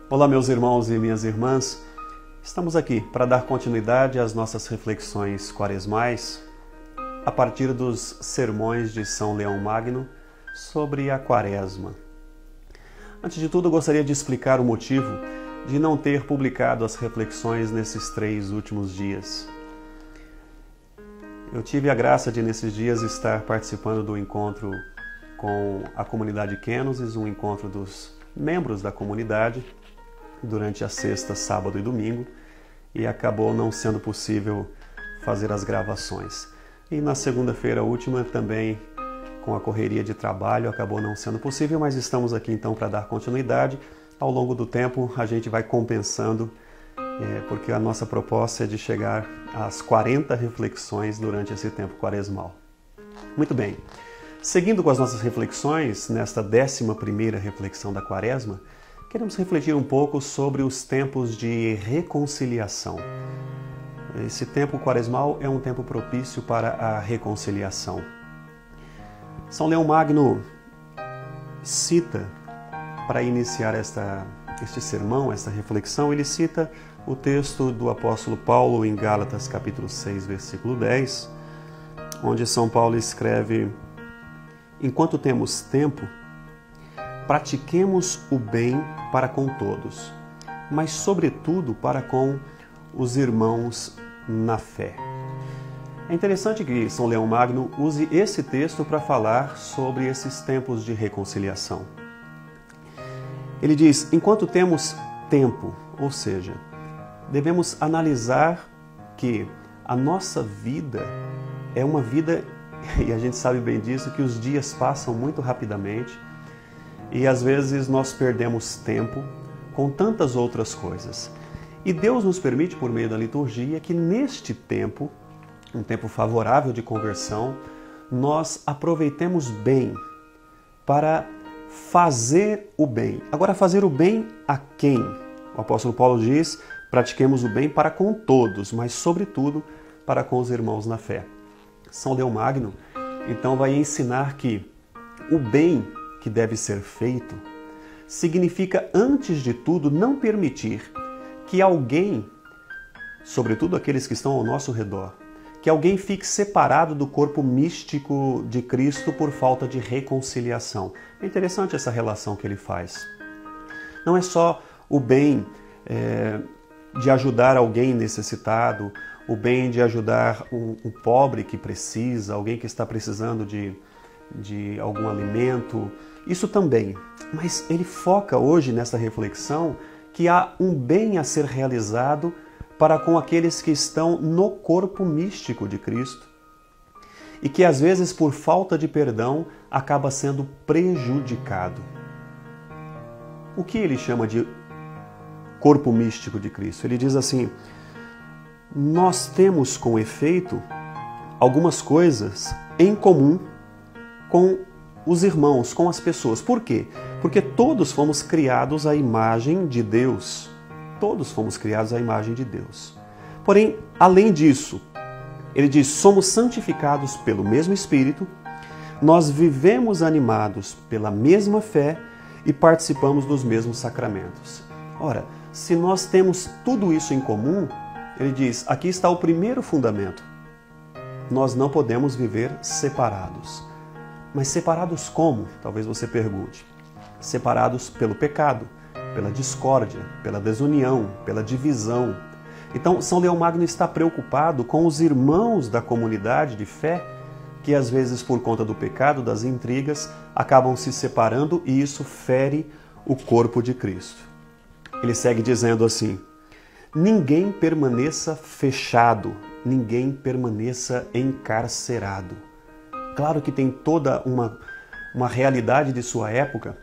Olá, meus irmãos e minhas irmãs. Estamos aqui para dar continuidade às nossas reflexões quaresmais a partir dos sermões de São Leão Magno sobre a Quaresma. Antes de tudo, eu gostaria de explicar o motivo de não ter publicado as reflexões nesses 3 últimos dias. Eu tive a graça de, nesses dias, estar participando do encontro com a comunidade Kenosis, um encontro dos membros da comunidade, durante a sexta, sábado e domingo, e acabou não sendo possível fazer as gravações. E na segunda-feira última também, com a correria de trabalho, acabou não sendo possível, mas estamos aqui então para dar continuidade. Ao longo do tempo a gente vai compensando, porque a nossa proposta é de chegar às 40 reflexões durante esse tempo quaresmal. Muito bem, seguindo com as nossas reflexões, nesta 11ª reflexão da Quaresma, queremos refletir um pouco sobre os tempos de reconciliação. Esse tempo quaresmal é um tempo propício para a reconciliação. São Leão Magno cita, para iniciar este sermão, esta reflexão, ele cita o texto do apóstolo Paulo em Gálatas capítulo 6, versículo 10, onde São Paulo escreve: enquanto temos tempo, pratiquemos o bem para com todos, mas sobretudo para com os irmãos na fé. É interessante que São Leão Magno use esse texto para falar sobre esses tempos de reconciliação. Ele diz, enquanto temos tempo, ou seja, devemos analisar que a nossa vida é uma vida, e a gente sabe bem disso, que os dias passam muito rapidamente e às vezes nós perdemos tempo com tantas outras coisas. E Deus nos permite, por meio da liturgia, que neste tempo, um tempo favorável de conversão, nós aproveitemos bem para fazer o bem. Agora, fazer o bem a quem? O apóstolo Paulo diz, pratiquemos o bem para com todos, mas sobretudo para com os irmãos na fé. São Leão Magno, então, vai ensinar que o bem que deve ser feito significa, antes de tudo, não permitir que alguém, sobretudo aqueles que estão ao nosso redor, que alguém fique separado do corpo místico de Cristo por falta de reconciliação. É interessante essa relação que ele faz. Não é só o bem de ajudar alguém necessitado, o bem de ajudar um pobre que precisa, alguém que está precisando de algum alimento, isso também. Mas ele foca hoje nessa reflexão que há um bem a ser realizado para com aqueles que estão no corpo místico de Cristo e que às vezes por falta de perdão acaba sendo prejudicado. O que ele chama de corpo místico de Cristo? Ele diz assim, nós temos com efeito algumas coisas em comum com os irmãos, com as pessoas. Por quê? Porque todos fomos criados à imagem de Deus. Todos fomos criados à imagem de Deus. Porém, além disso, ele diz, somos santificados pelo mesmo Espírito, nós vivemos animados pela mesma fé e participamos dos mesmos sacramentos. Ora, se nós temos tudo isso em comum, ele diz, aqui está o primeiro fundamento. Nós não podemos viver separados. Mas separados como? Talvez você pergunte. Separados pelo pecado, pela discórdia, pela desunião, pela divisão. Então, São Leão Magno está preocupado com os irmãos da comunidade de fé que, às vezes, por conta do pecado, das intrigas, acabam se separando e isso fere o corpo de Cristo. Ele segue dizendo assim, ninguém permaneça fechado, ninguém permaneça encarcerado. Claro que tem toda uma realidade de sua época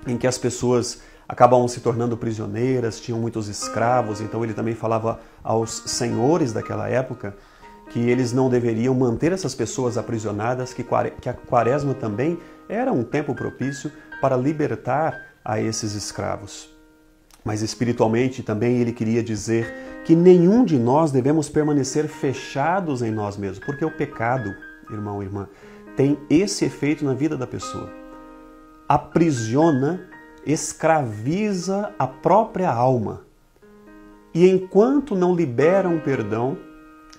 em que as pessoas acabavam se tornando prisioneiras, tinham muitos escravos, então ele também falava aos senhores daquela época que eles não deveriam manter essas pessoas aprisionadas, que a Quaresma também era um tempo propício para libertar a esses escravos. Mas espiritualmente também ele queria dizer que nenhum de nós devemos permanecer fechados em nós mesmos, porque o pecado, irmão e irmã, tem esse efeito na vida da pessoa. Aprisiona escraviza a própria alma. E enquanto não liberam perdão,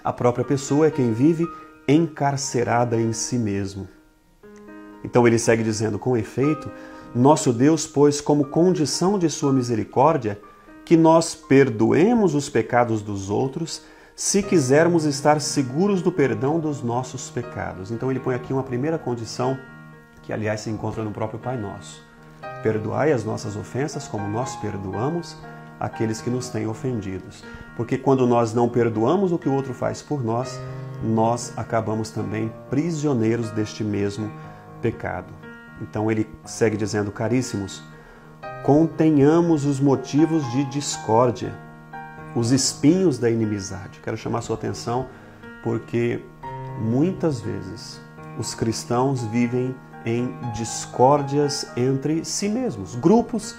a própria pessoa é quem vive encarcerada em si mesmo. Então ele segue dizendo, com efeito, nosso Deus pôs como condição de sua misericórdia que nós perdoemos os pecados dos outros se quisermos estar seguros do perdão dos nossos pecados. Então ele põe aqui uma primeira condição, que aliás se encontra no próprio Pai Nosso. Perdoai as nossas ofensas como nós perdoamos aqueles que nos têm ofendidos. Porque quando nós não perdoamos o que o outro faz por nós, nós acabamos também prisioneiros deste mesmo pecado. Então ele segue dizendo, caríssimos, contenhamos os motivos de discórdia, os espinhos da inimizade. Quero chamar a sua atenção porque muitas vezes os cristãos vivem em discórdias entre si mesmos. Grupos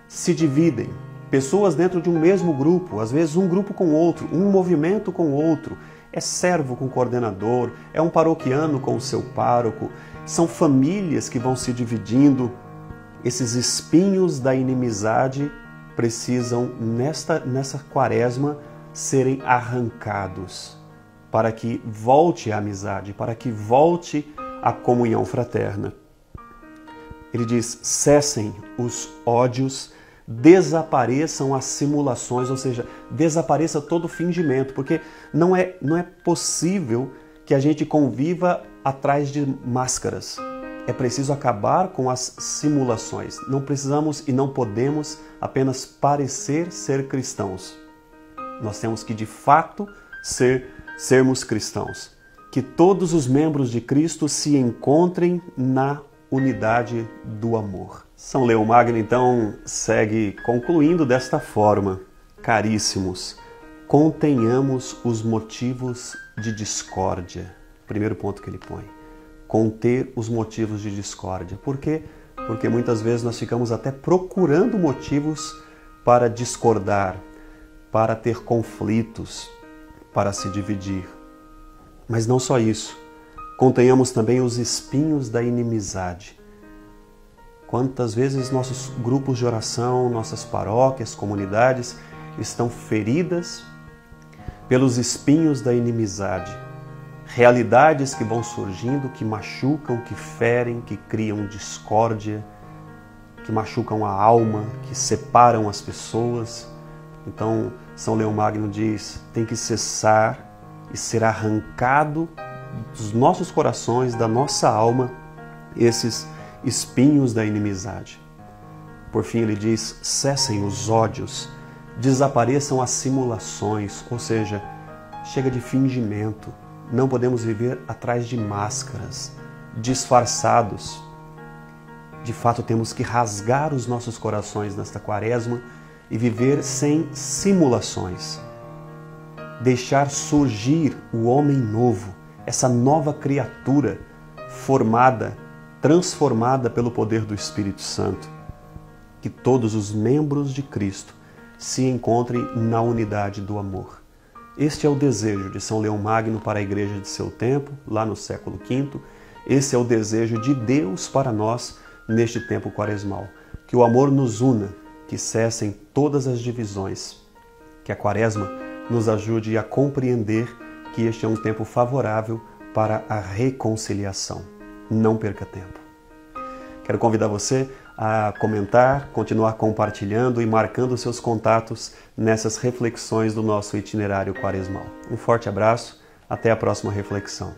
se dividem, pessoas dentro de um mesmo grupo, às vezes um grupo com outro, um movimento com outro, é servo com coordenador, é um paroquiano com o seu pároco, são famílias que vão se dividindo. Esses espinhos da inimizade precisam, nessa quaresma, serem arrancados para que volte a amizade, para que volte a comunhão fraterna. Ele diz, cessem os ódios, desapareçam as simulações, ou seja, desapareça todo o fingimento, porque não é possível que a gente conviva atrás de máscaras. É preciso acabar com as simulações. Não precisamos e não podemos apenas parecer ser cristãos. Nós temos que, de fato, sermos cristãos. Que todos os membros de Cristo se encontrem na unidade do amor. São Leão Magno, então, segue concluindo desta forma. Caríssimos, contenhamos os motivos de discórdia. Primeiro ponto que ele põe. Conter os motivos de discórdia. Por quê? Porque muitas vezes nós ficamos até procurando motivos para discordar, para ter conflitos, para se dividir. Mas não só isso. Contenhamos também os espinhos da inimizade. Quantas vezes nossos grupos de oração, nossas paróquias, comunidades estão feridas pelos espinhos da inimizade. Realidades que vão surgindo, que machucam, que ferem, que criam discórdia, que machucam a alma, que separam as pessoas. Então, São Leão Magno diz, tem que cessar e ser arrancado dos nossos corações, da nossa alma, esses espinhos da inimizade. Por fim, ele diz, cessem os ódios, desapareçam as simulações, ou seja, chega de fingimento. Não podemos viver atrás de máscaras, disfarçados. De fato, temos que rasgar os nossos corações nesta quaresma e viver sem simulações. Deixar surgir o homem novo, essa nova criatura formada, transformada pelo poder do Espírito Santo. Que todos os membros de Cristo se encontrem na unidade do amor. Este é o desejo de São Leão Magno para a igreja de seu tempo, lá no século V. Esse é o desejo de Deus para nós neste tempo quaresmal. Que o amor nos una, que cessem todas as divisões. Que a quaresma nos ajude a compreender que este é um tempo favorável para a reconciliação. Não perca tempo. Quero convidar você a comentar, continuar compartilhando e marcando seus contatos nessas reflexões do nosso itinerário quaresmal. Um forte abraço, até a próxima reflexão.